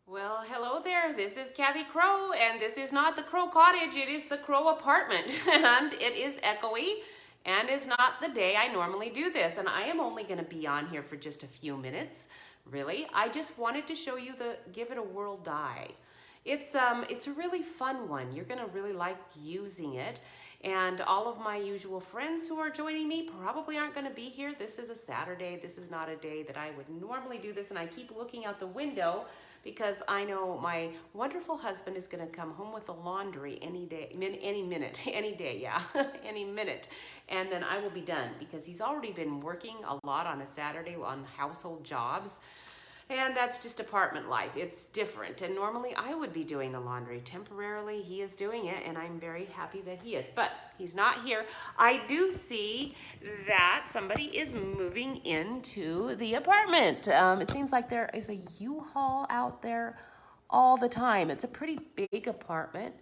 Well, hello there. This is Kathy Crow, and this is not the Crow Cottage. It is the Crow Apartment, and it is echoey, and it's not the day I normally do this. And I am only going to be on here for just a few minutes. Really, I just wanted to show you the Give It a Whirl die. It's a really fun one. You're going to really like using it. And all of my usual friends who are joining me probably aren't going to be here. This is a Saturday. This is not a day that I would normally do this. And I keep looking out the window because I know my wonderful husband is going to come home with the laundry any day, any minute, any day, yeah, any minute. And then I will be done because he's already been working a lot on a Saturday on household jobs. And that's just apartment life. It's different. And normally I would be doing the laundry. Temporarily, he is doing it, and I'm very happy that he is. But he's not here. I do see that somebody is moving into the apartment. It seems like there is a U-Haul out there all the time. It's a pretty big apartment,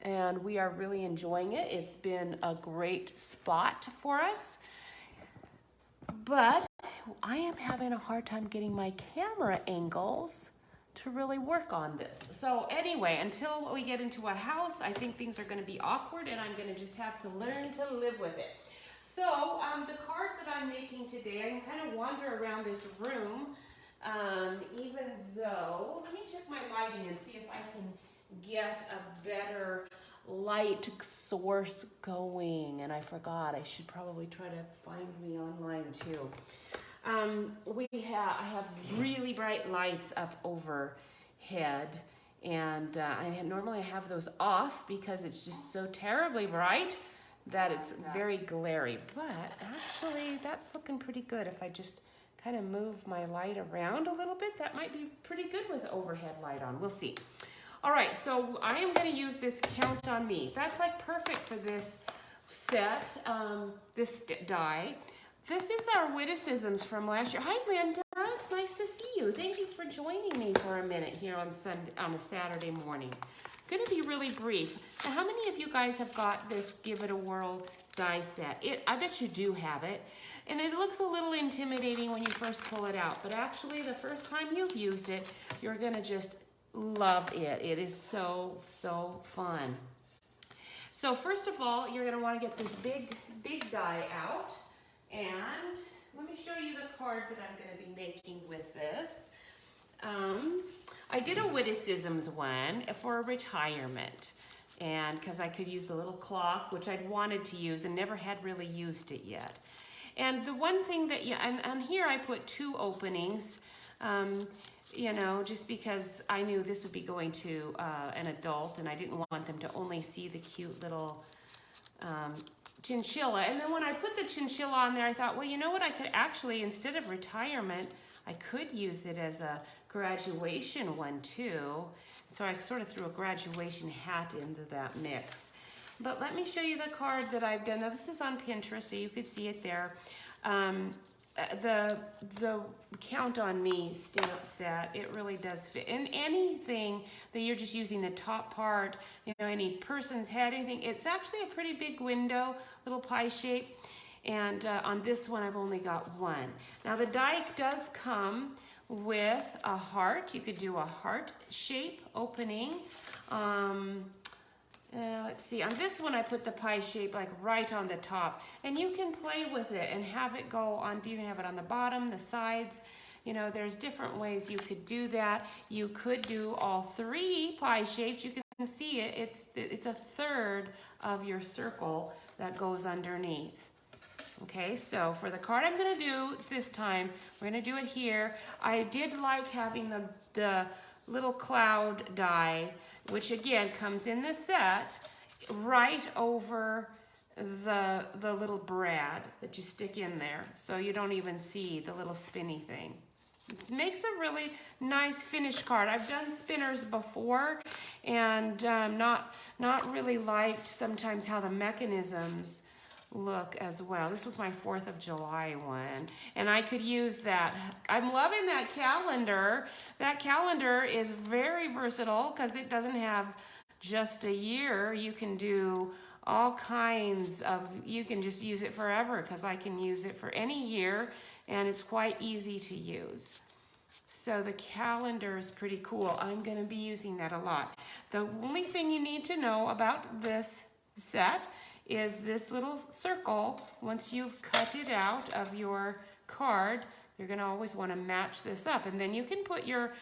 and we are really enjoying it. It's been a great spot for us. But I am having a hard time getting my camera angles to really work on this. So anyway, until we get into a house, I think things are going to be awkward, and I'm going to just have to learn to live with it. So the card that I'm making today, I can kind of wander around this room, even though, let me check my lighting and see if I can get a better light source going. And I forgot, I should probably try to find me online too. I have really bright lights up overhead, and normally I have those off because it's just so terribly bright that it's very glary. But actually, that's looking pretty good. If I just kind of move my light around a little bit, that might be pretty good with overhead light on. We'll see. All right, so I am going to use this Count on Me. That's like perfect for this set, this die. This is our witticisms from last year. Hi, Linda. It's nice to see you. Thank you for joining me for a minute here on a Saturday morning. Going to be really brief. Now, how many of you guys have got this Give It a Whirl die set? I bet you do have it. And it looks a little intimidating when you first pull it out. But actually, the first time you've used it, you're going to just love it. It is so, so fun. So first of all, you're going to want to get this big die out. And let me show you the card that I'm going to be making with this. I did a witticisms one for a retirement, and because I could use the little clock, which I'd wanted to use and never had really used it yet. And the one thing that, and here I put 2 openings, you know, just because I knew this would be going to an adult, and I didn't want them to only see the cute little chinchilla. And then when I put the chinchilla on there, I thought, well, you know what, I could actually, instead of retirement, I could use it as a graduation one too. So I sort of threw a graduation hat into that mix. But let me show you the card that I've done. Now this is on Pinterest, so you could see it there. The Count on Me stamp set, it really does fit. And anything that you're just using the top part, you know, any person's head, anything, it's actually a pretty big window, little pie shape. And on this one, I've only got 1. Now the die does come with a heart. You could do a heart shape opening. Let's see, on this one I put the pie shape like right on the top, and you can play with it and have it go on. You can have it on the bottom, the sides. You know, there's different ways you could do that. You could do all 3 pie shapes. You can see it. It's a third of your circle that goes underneath. Okay, so for the card I'm going to do this time, we're going to do it here. I did like having the little cloud die, which again comes in the set, right over the little brad that you stick in there, so you don't even see the little spinny thing. It makes a really nice finished card. I've done spinners before, and not really liked sometimes how the mechanisms look as well. This was my 4th of July one, and I could use that. I'm loving that calendar. That calendar is very versatile because it doesn't have just a year. You can do all kinds of, you can just use it forever because I can use it for any year, and it's quite easy to use. So the calendar is pretty cool. I'm going to be using that a lot. The only thing you need to know about this set is this little circle. Once you've cut it out of your card, you're going to always want to match this up. And then you can put your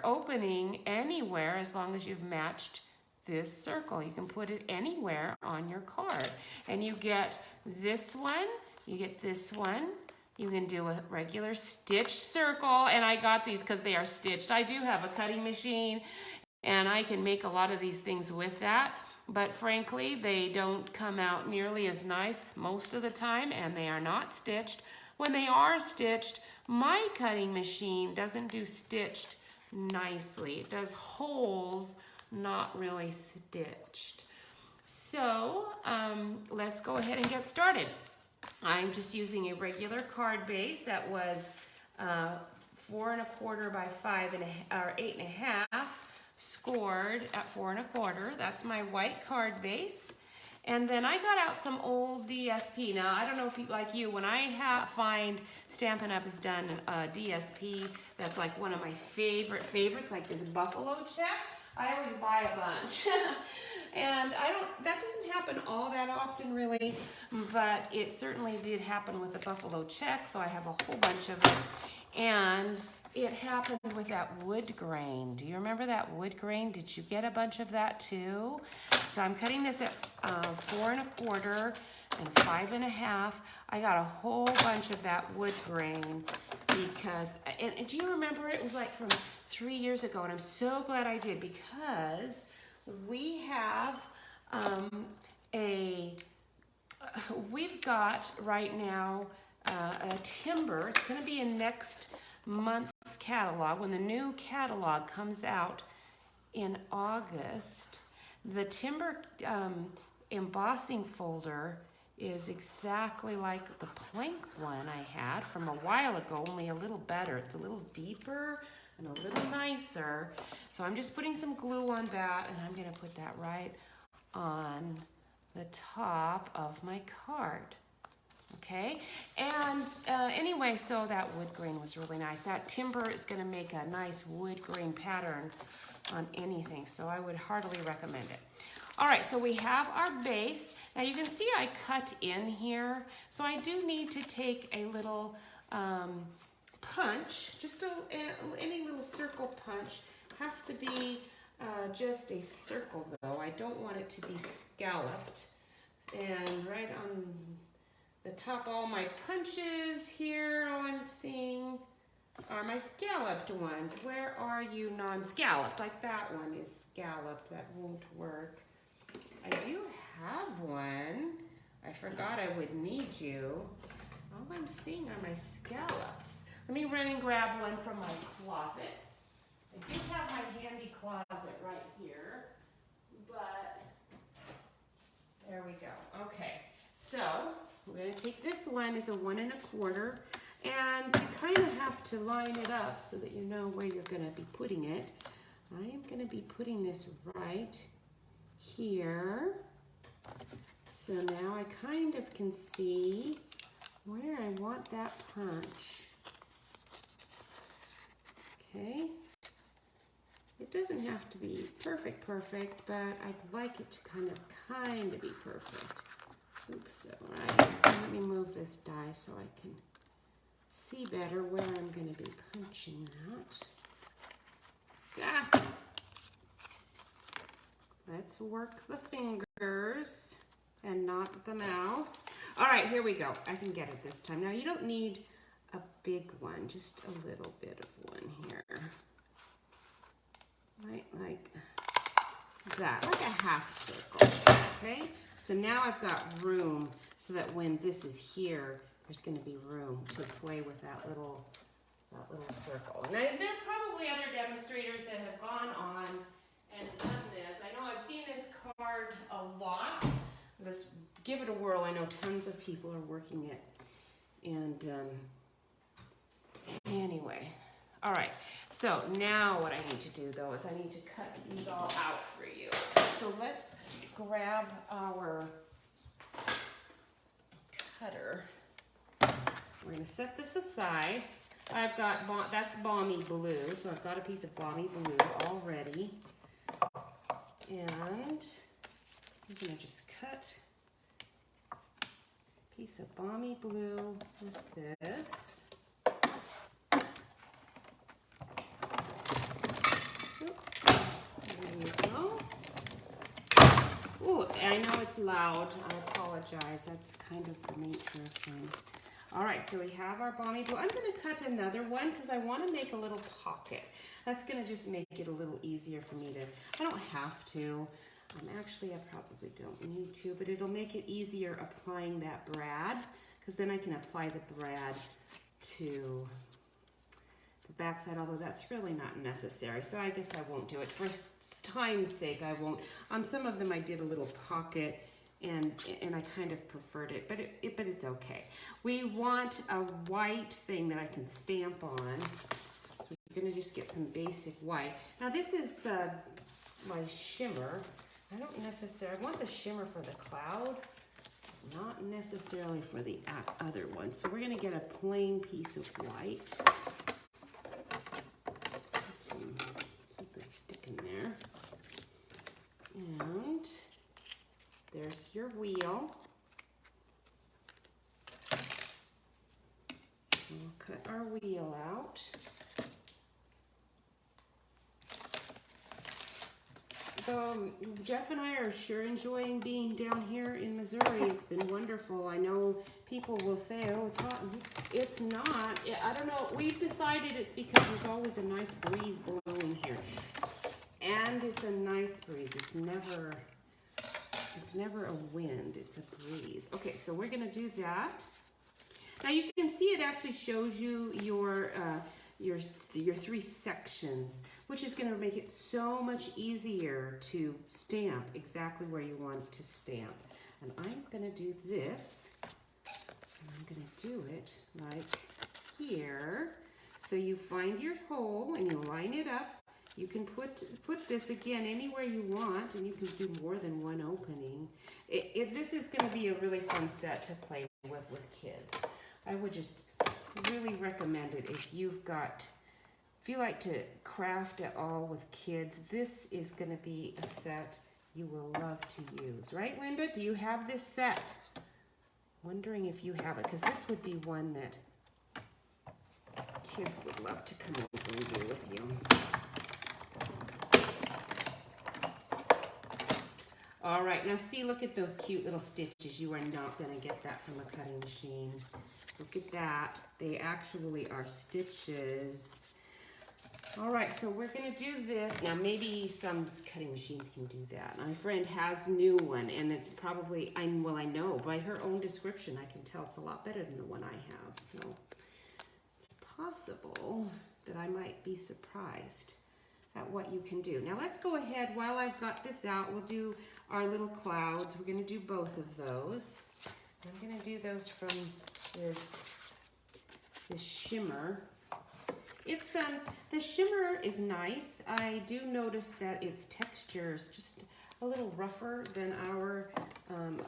opening anywhere as long as you've matched this circle. You can put it anywhere on your card. And you get this one, you get this one. You can do a regular stitch circle, and I got these because they are stitched. I do have a cutting machine, and I can make a lot of these things with that, but frankly, they don't come out nearly as nice most of the time, and they are not stitched. When they are stitched, my cutting machine doesn't do stitched nicely. It does holes, not really stitched. So let's go ahead and get started. I'm just using a regular card base that was 4 1/4 by 8.5, scored at 4 1/4. That's my white card base. And then I got out some old DSP. Now, I don't know if you, like you, when I find Stampin' Up! Has done a DSP that's like one of my favorites, like this buffalo check, I always buy a bunch. And that doesn't happen all that often really, but it certainly did happen with the buffalo check, so I have a whole bunch of it. And it happened with that wood grain. Do you remember that wood grain? Did you get a bunch of that too? So I'm cutting this at 4 1/4 and 5 1/2. I got a whole bunch of that wood grain because, and do you remember it was like from 3 years ago, and I'm so glad I did because we have we've got right now a timber. It's going to be in next month's catalog. When the new catalog comes out in August, the timber embossing folder is exactly like the plank one I had from a while ago, only a little better. It's a little deeper and a little nicer. So I'm just putting some glue on that, and I'm going to put that right on the top of my card. Okay, and anyway, so that wood grain was really nice. That timber is going to make a nice wood grain pattern on anything, so I would heartily recommend it. All right, so we have our base. Now you can see I cut in here, so I do need to take a little punch, just any little circle punch. Has to be just a circle though. I don't want it to be scalloped. And right on the top, all my punches here, all I'm seeing are my scalloped ones. Where are you non-scalloped? Like that one is scalloped, that won't work. I do have one. I forgot I would need you. All I'm seeing are my scallops. Let me run and grab one from my closet. I do have my handy closet right here, but there we go. Okay, so we're going to take this one as a 1 1/4, and you kind of have to line it up so that you know where you're going to be putting it. I am going to be putting this right here. So now I kind of can see where I want that punch. Okay. It doesn't have to be perfect, but I'd like it to kind of be perfect. Oops, all right. Let me move this die so I can see better where I'm going to be punching that. Ah. Let's work the fingers and not the mouth. All right, here we go. I can get it this time. Now, you don't need a big one, just a little bit of one here. Right, like that, like a half circle, okay? So now I've got room so that when this is here, there's going to be room to play with that little circle. Now, there are probably other demonstrators that have gone on and done this. I know I've seen this card a lot. Let's give it a whirl. I know tons of people are working it. And anyway, all right. So now what I need to do though is I need to cut these all out for you. So let's grab our cutter. We're going to set this aside. I've got, that's Balmy Blue, so I've got a piece of Balmy Blue already. And I'm gonna just cut a piece of Balmy Blue with this. There you go. Ooh, I know it's loud. I apologize. That's kind of the nature of things. All right, so we have our Balmy Blue. I'm going to cut another one because I want to make a little pocket. That's going to just make it a little easier for me to, I don't have to. Actually, I probably don't need to, but it'll make it easier applying that brad because then I can apply the brad to the backside, although that's really not necessary. So I guess I won't do it. For time's sake, I won't. On some of them, I did a little pocket. And I kind of preferred it, but it's okay. We want a white thing that I can stamp on. So we're gonna just get some basic white. Now this is my shimmer. I don't necessarily, I want the shimmer for the cloud, not necessarily for the other one. So we're gonna get a plain piece of white. Something sticking there. And there's your wheel. We'll cut our wheel out. Jeff and I are sure enjoying being down here in Missouri. It's been wonderful. I know people will say, oh, it's hot. It's not. I don't know. We've decided it's because there's always a nice breeze blowing here. And it's a nice breeze. It's never a wind, it's a breeze. Okay, so we're gonna do that. Now you can see it actually shows you your 3 sections, which is gonna make it so much easier to stamp exactly where you want to stamp. And I'm gonna do this, and I'm gonna do it like here. So you find your hole and you line it up. You can put this again anywhere you want, and you can do more than one opening. This is going to be a really fun set to play with kids. I would just really recommend it if you like to craft at all with kids. This is going to be a set you will love to use. Right, Linda? Do you have this set? Wondering if you have it, because this would be one that kids would love to come over and do with you. All right, now see, look at those cute little stitches. You are not going to get that from a cutting machine. Look at that. They actually are stitches. All right, so we're going to do this. Now, maybe some cutting machines can do that. My friend has a new one, and it's probably, I know by her own description, I can tell it's a lot better than the one I have. So it's possible that I might be surprised at what you can do. Now let's go ahead, while I've got this out, we'll do our little clouds. We're gonna do both of those. I'm gonna do those from this shimmer. It's the shimmer is nice. I do notice that its texture is just a little rougher than our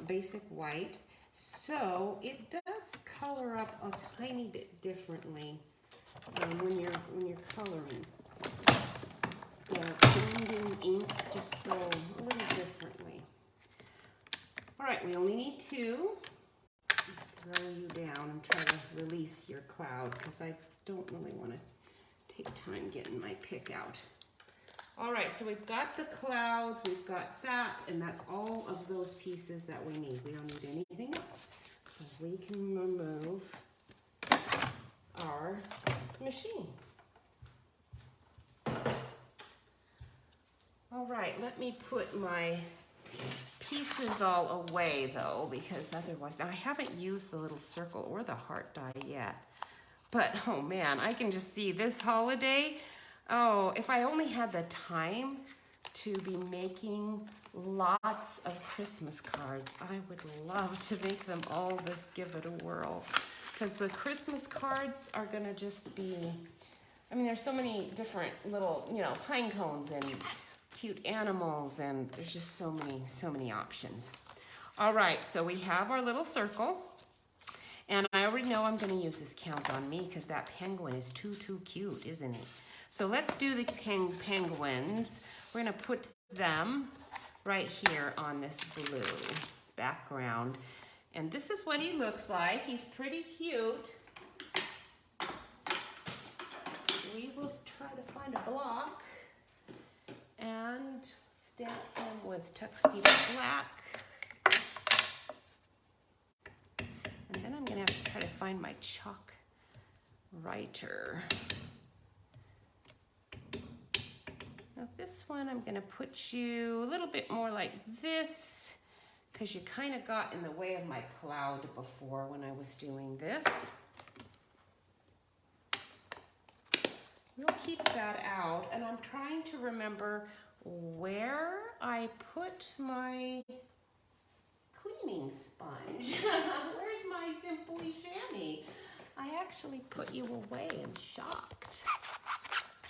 basic white. So it does color up a tiny bit differently when you're coloring. The blending inks just go a little differently. All right, we only need 2. Just throw you down and try to release your cloud because I don't really want to take time getting my pick out. All right, so we've got the clouds, we've got that, and that's all of those pieces that we need. We don't need anything else. So we can remove our machine. All right, let me put my pieces all away though, because otherwise, now I haven't used the little circle or the heart die yet, but oh man, I can just see this holiday. Oh, if I only had the time to be making lots of Christmas cards, I would love to make them all this Give It a Whirl, because the Christmas cards are gonna just be, I mean, there's so many different little, pine cones and cute animals, and there's just so many options. All right, so we have our little circle, and I I already know I'm gonna use this Count on Me because that penguin is too cute, isn't he? So let's do the penguins. We're gonna put them right here on this blue background. And this is what he looks like. He's pretty cute. We will try to find a block and stamp him with tuxedo black. And then I'm gonna have to try to find my chalk writer. Now this one, I'm gonna put you a little bit more like this because you kind of got in the way of my cloud before when I was doing this. We'll keep that out, and I'm trying to remember where I put my cleaning sponge. Where's my Simply Chamois? I actually put you away and shocked.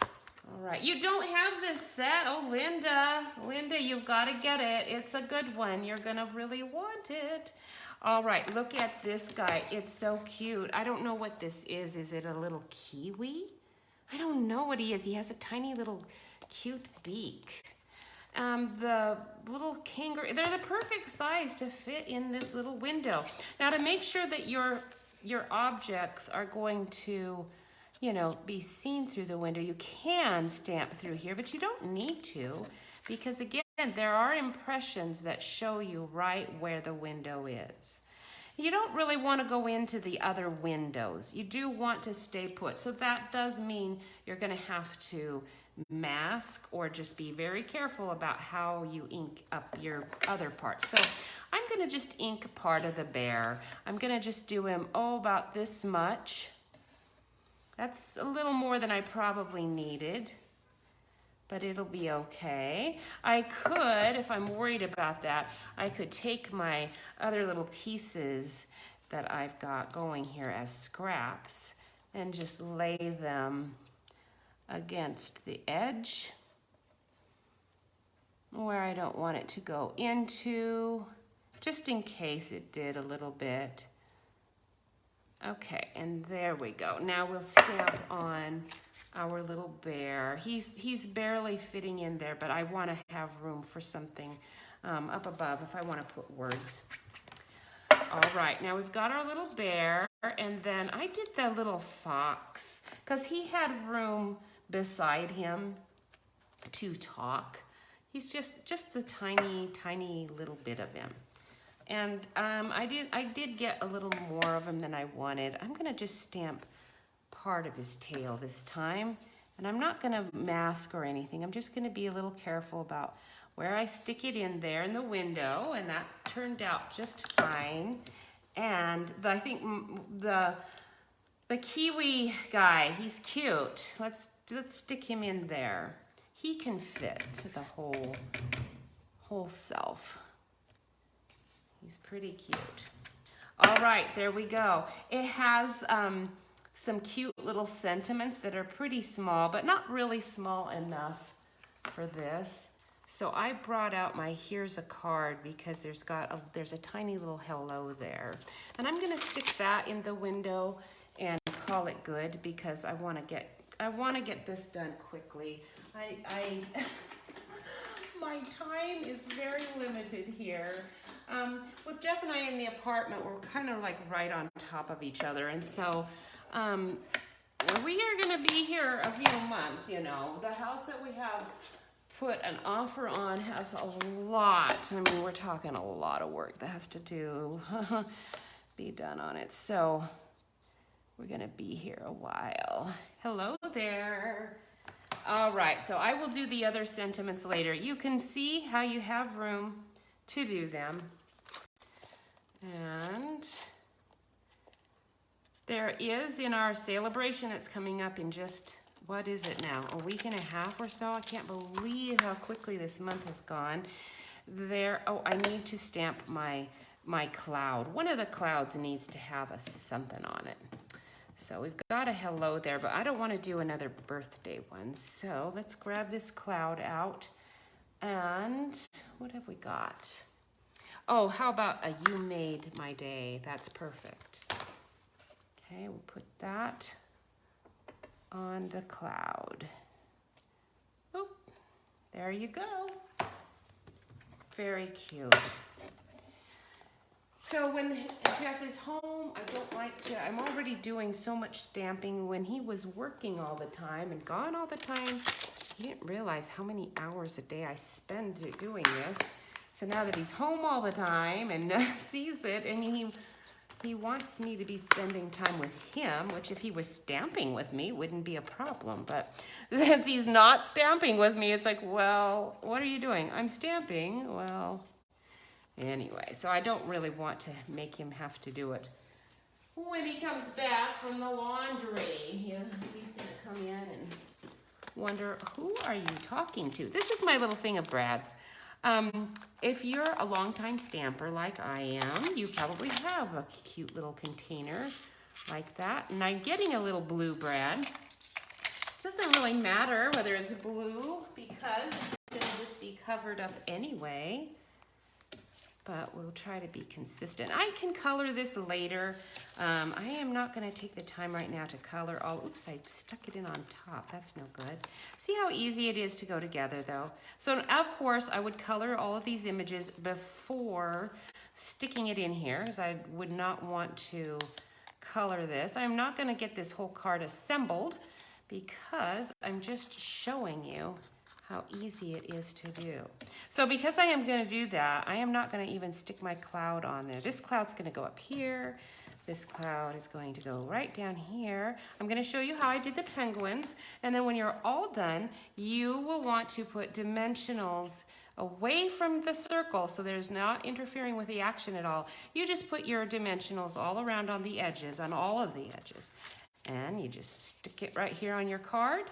All right, you don't have this set. Oh, Linda, you've got to get it. It's a good one. You're gonna really want it. All right, look at this guy. It's so cute. I don't know what this is. Is it a little kiwi? I don't know what he is. He has a tiny little cute beak. The little kangaroo, they're the perfect size to fit in this little window. Now to make sure that your objects are going to, you know, be seen through the window, you can stamp through here, but you don't need to, because again, there are impressions that show you right where the window is. You don't really want to go into the other windows. You do want to stay put. So that does mean you're going to have to mask or just be very careful about how you ink up your other parts. So I'm going to just ink part of the bear. I'm going to just do him, about this much. That's a little more than I probably needed, but it'll be okay. I could, if I'm worried about that, I could take my other little pieces that I've got going here as scraps and just lay them against the edge where I don't want it to go into, just in case it did a little bit. Okay, and there we go. Now we'll stamp on our little bear. He's barely fitting in there, but I want to have room for something up above if I want to put words. All right, now we've got our little bear, and then I did the little fox because he had room beside him to talk. He's just the tiny little bit of him. And I did get a little more of him than I wanted. I'm gonna just stamp part of his tail this time, and I'm not gonna mask or anything. I'm just gonna be a little careful about where I stick it in there in the window, and that turned out just fine. And I think the kiwi guy, he's cute. Let's stick him in there. He can fit to the whole self. He's pretty cute. All right, there we go. It has some cute little sentiments that are pretty small, but not really small enough for this. So I brought out my Here's a Card because there's a tiny little hello there. And I'm gonna stick that in the window and call it good because I wanna get this done quickly. My time is very limited here. With Jeff and I in the apartment, we're kind of like right on top of each other. And so we are gonna be here a few months, you know. The house that we have put an offer on has a lot. I mean, we're talking a lot of work that has to be done on it. So we're gonna be here a while. Hello there. All right, so I will do the other sentiments later. You can see how you have room to do them. And there is in our celebration that's coming up in just, what is it now, a week and a half or so? I can't believe how quickly this month has gone. I need to stamp my cloud. One of the clouds needs to have something on it. So we've got a hello there, but I don't want to do another birthday one. So let's grab this cloud out. And what have we got? Oh, how about a You Made My Day? That's perfect. Okay, we'll put that on the cloud. Oh, there you go. Very cute. So when Jeff is home, I don't like to, I'm already doing so much stamping. When he was working all the time and gone all the time, he didn't realize how many hours a day I spend doing this. So now that he's home all the time and sees it, and he wants me to be spending time with him, which if he was stamping with me wouldn't be a problem. But since he's not stamping with me, it's like, well, what are you doing? I'm stamping. Well, anyway, so I don't really want to make him have to do it when he comes back from the laundry. He's gonna come in and wonder, who are you talking to? This is my little thing of Brad's. If you're a longtime stamper like I am, you probably have a cute little container like that. And I'm getting a little blue Brad. It doesn't really matter whether it's blue because it's gonna just be covered up anyway. But we'll try to be consistent. I can color this later. I am not gonna take the time right now to color all, oops, I stuck it in on top, that's no good. See how easy it is to go together though? So of course I would color all of these images before sticking it in here, because I would not want to color this. I'm not gonna get this whole card assembled because I'm just showing you how easy it is to do. So because I am gonna do that, I am not gonna even stick my cloud on there. This cloud's gonna go up here. This cloud is going to go right down here. I'm gonna show you how I did the penguins. And then when you're all done, you will want to put dimensionals away from the circle so there's not interfering with the action at all. You just put your dimensionals all around on the edges, on all of the edges. And you just stick it right here on your card.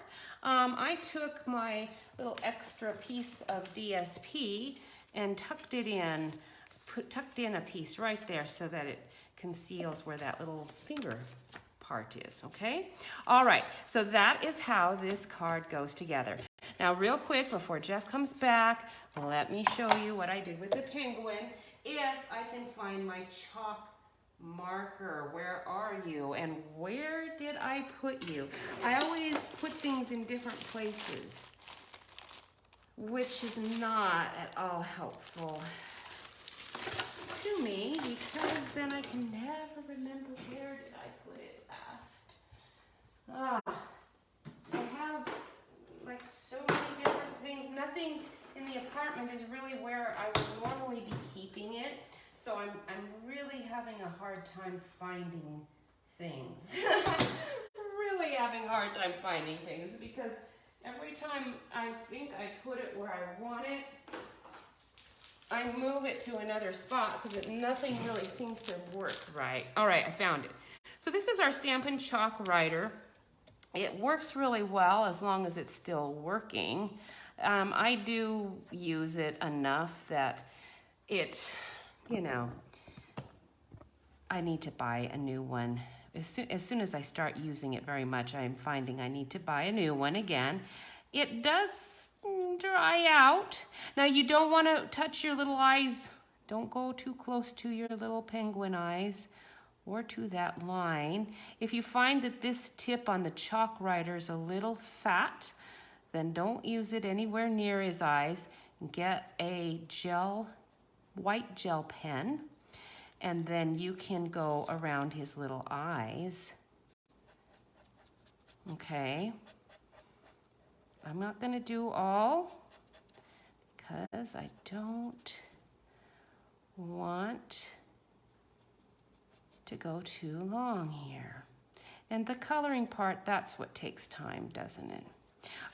I took my little extra piece of DSP and tucked it in, tucked in a piece right there so that it conceals where that little finger part is, okay? All right, so that is how this card goes together. Now real quick, before Jeff comes back, let me show you what I did with the penguin. If I can find my chalk marker, where are you? And where did I put you? I always put things in different places, which is not at all helpful to me because then I can never remember where did I put it last. I have like so many different things. Nothing in the apartment is really where I would normally be keeping it. So I'm really having a hard time finding things. Really having a hard time finding things because every time I think I put it where I want it, I move it to another spot because nothing really seems to work right. All right, I found it. So this is our Stampin' Chalk Writer. It works really well as long as it's still working. I do use it enough that it, you know, I need to buy a new one. As soon as I start using it very much, I'm finding I need to buy a new one again. It does dry out. Now you don't want to touch your little eyes. Don't go too close to your little penguin eyes or to that line. If you find that this tip on the chalk writer is a little fat, then don't use it anywhere near his eyes. Get a white gel pen, and then you can go around his little eyes. Okay. I'm not going to do all because I don't want to go too long here. And the coloring part, that's what takes time, doesn't it?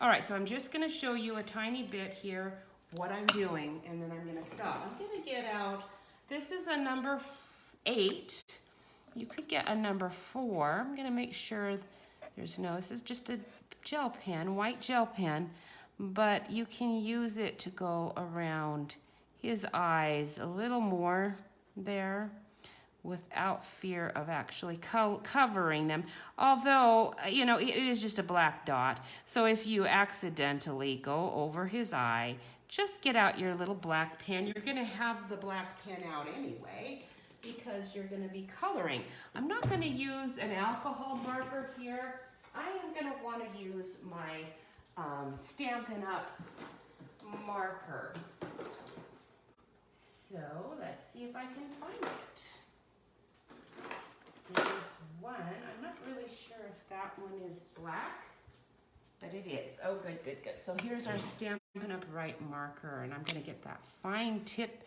All right, so I'm just going to show you a tiny bit here what I'm doing, and then I'm going to stop. I'm going to get out, this is a number 8. You could get a number 4. I'm going to make sure this is just a gel pen, white gel pen, but you can use it to go around his eyes a little more there without fear of actually covering them. Although, you know, it is just a black dot. So if you accidentally go over his eye, just get out your little black pen. You're gonna have the black pen out anyway. because you're going to be coloring. I'm not going to use an alcohol marker here. I am going to want to use my Stampin' Up marker. So let's see if I can find it. There's one. I'm not really sure if that one is black, but it is. Oh, good, good, good. So here's our Stampin' Up Right marker, and I'm going to get that fine tip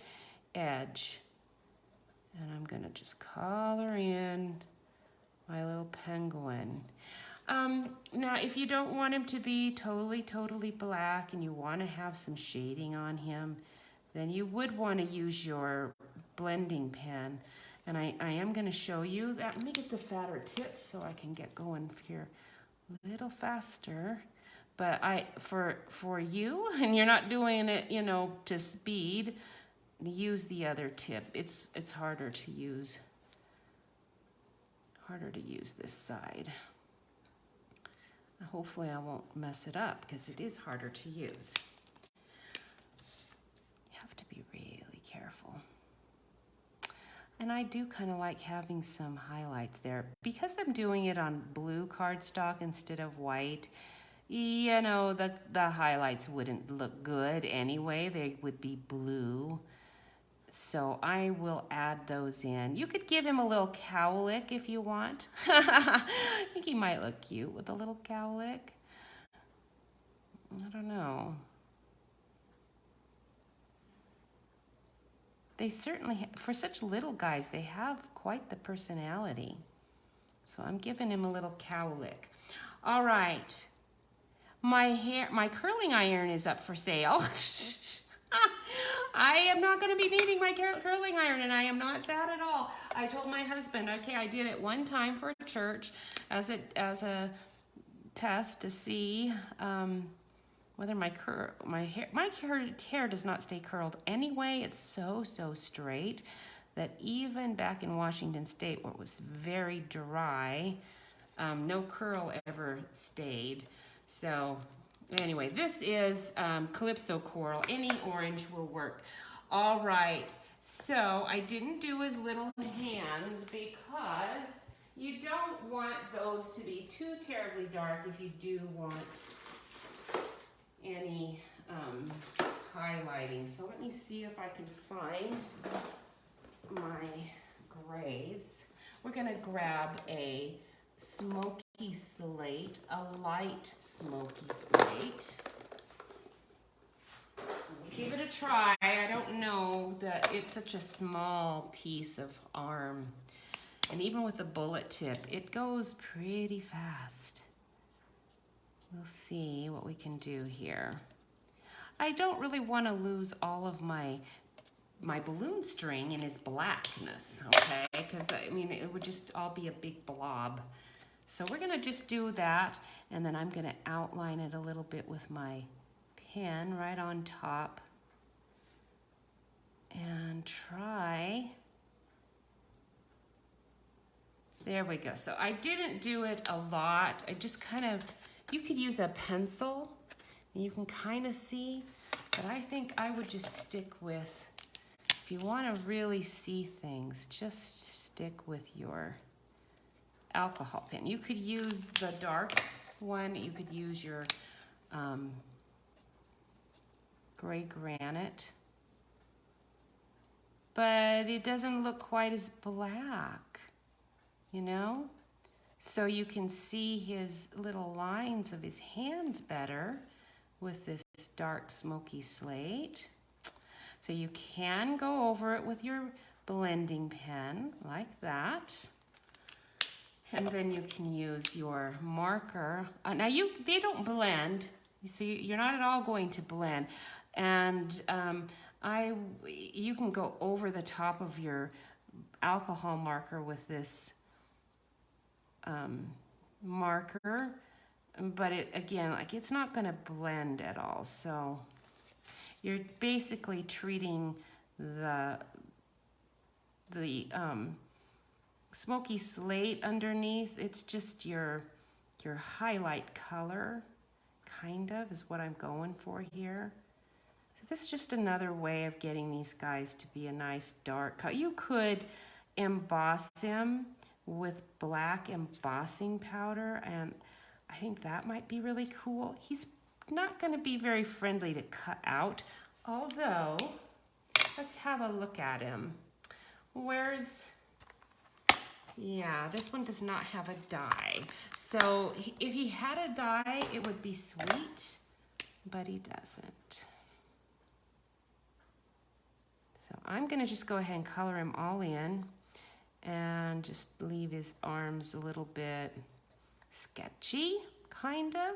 edge, and I'm going to just color in my little penguin. Now, if you don't want him to be totally black and you want to have some shading on him, then you would want to use your blending pen. And I am going to show you that. Let me get the fatter tip so I can get going here a little faster. But for you, and you're not doing it, you know, to speed, use the other tip. It's harder to use. Harder to use this side. Hopefully I won't mess it up because it is harder to use. You have to be really careful. And I do kind of like having some highlights there. Because I'm doing it on blue cardstock instead of white, you know, the highlights wouldn't look good anyway. They would be blue. So I will add those in. You could give him a little cowlick if you want. I think he might look cute with a little cowlick. I don't know. They certainly, for such little guys, they have quite the personality. So I'm giving him a little cowlick. All right. My curling iron is up for sale. I am not going to be needing my curling iron, and I am not sad at all. I told my husband, okay, I did it one time for church as a test to see whether my hair does not stay curled anyway. It's so straight that even back in Washington State, where it was very dry, no curl ever stayed. So anyway, this is Calypso Coral. Any orange will work. All right, so I didn't do his little hands because you don't want those to be too terribly dark if you do want any highlighting. So let me see if I can find my grays. We're gonna grab a smoky slate, a light smoky slate. Give it a try. I don't know that it's such a small piece of arm. And even with a bullet tip, it goes pretty fast. We'll see what we can do here. I don't really want to lose all of my balloon string in his blackness, okay? Because, I mean, it would just all be a big blob. So we're going to just do that, and then I'm going to outline it a little bit with my pen right on top. And try. There we go. So I didn't do it a lot. I just kind of, you could use a pencil, and you can kind of see, but I think I would just stick with, if you want to really see things, just stick with your alcohol pen. You could use the dark one. You could use your gray granite, but it doesn't look quite as black, you know? So you can see his little lines of his hands better with this dark smoky slate. So you can go over it with your blending pen like that. And then you can use your marker. Now they don't blend, so you're not at all going to blend. And you can go over the top of your alcohol marker with this marker, but again, like, it's not going to blend at all. So you're basically treating the smoky slate underneath. It's just your highlight color, kind of, is what I'm going for here. So this is just another way of getting these guys to be a nice dark color. You could emboss him with black embossing powder, and I think that might be really cool. He's not going to be very friendly to cut out, although let's have a look at him. Yeah, this one does not have a die. So if he had a die, it would be sweet, but he doesn't. So I'm going to just go ahead and color him all in and just leave his arms a little bit sketchy, kind of,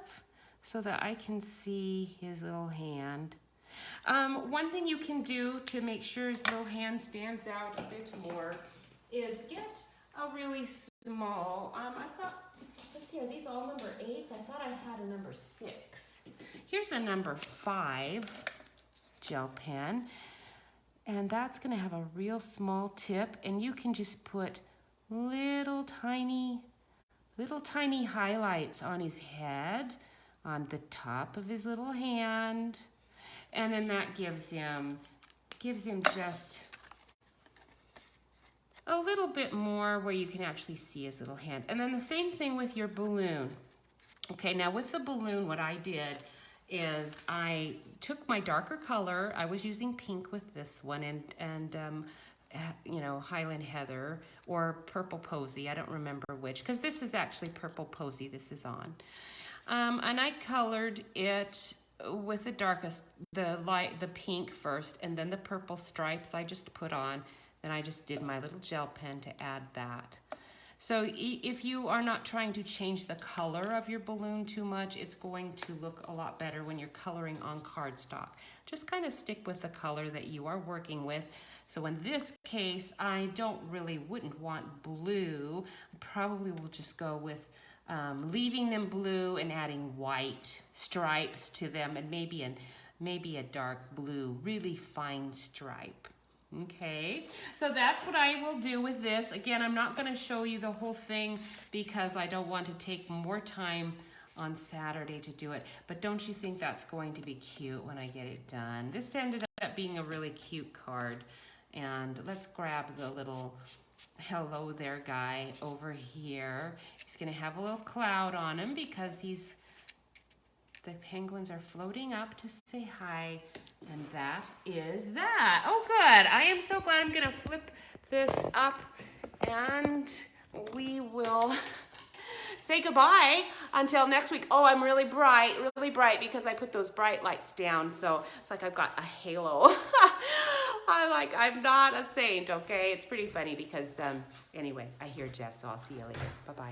so that I can see his little hand. One thing you can do to make sure his little hand stands out a bit more is get a really small, let's see, are these all number 8s? I thought I had a number 6. Here's a number 5 gel pen, and that's gonna have a real small tip, and you can just put little tiny highlights on his head, on the top of his little hand, and then that gives him just a little bit more where you can actually see his little hand. And then the same thing with your balloon. Okay, now with the balloon, what I did is I took my darker color. I was using pink with this one, and you know, Highland Heather or Purple Posy. I don't remember which, because this is actually Purple Posy this is on. And I colored it with the darkest, the pink first, and then the purple stripes I just put on. Then I just did my little gel pen to add that. So if you are not trying to change the color of your balloon too much, it's going to look a lot better when you're coloring on cardstock. Just kind of stick with the color that you are working with. So in this case, I wouldn't want blue. I probably will just go with leaving them blue and adding white stripes to them, and maybe a dark blue, really fine stripe. Okay, so that's what I will do with this. Again, I'm not going to show you the whole thing because I don't want to take more time on Saturday to do it. But don't you think that's going to be cute when I get it done? This ended up being a really cute card. And let's grab the little hello there guy over here. He's going to have a little cloud on him because the penguins are floating up to say hi. And that is that. Oh, good. I am so glad. I'm going to flip this up and we will say goodbye until next week. Oh, I'm really bright because I put those bright lights down. So it's like I've got a halo. I'm not a saint, okay? It's pretty funny because, anyway, I hear Jeff, so I'll see you later. Bye-bye.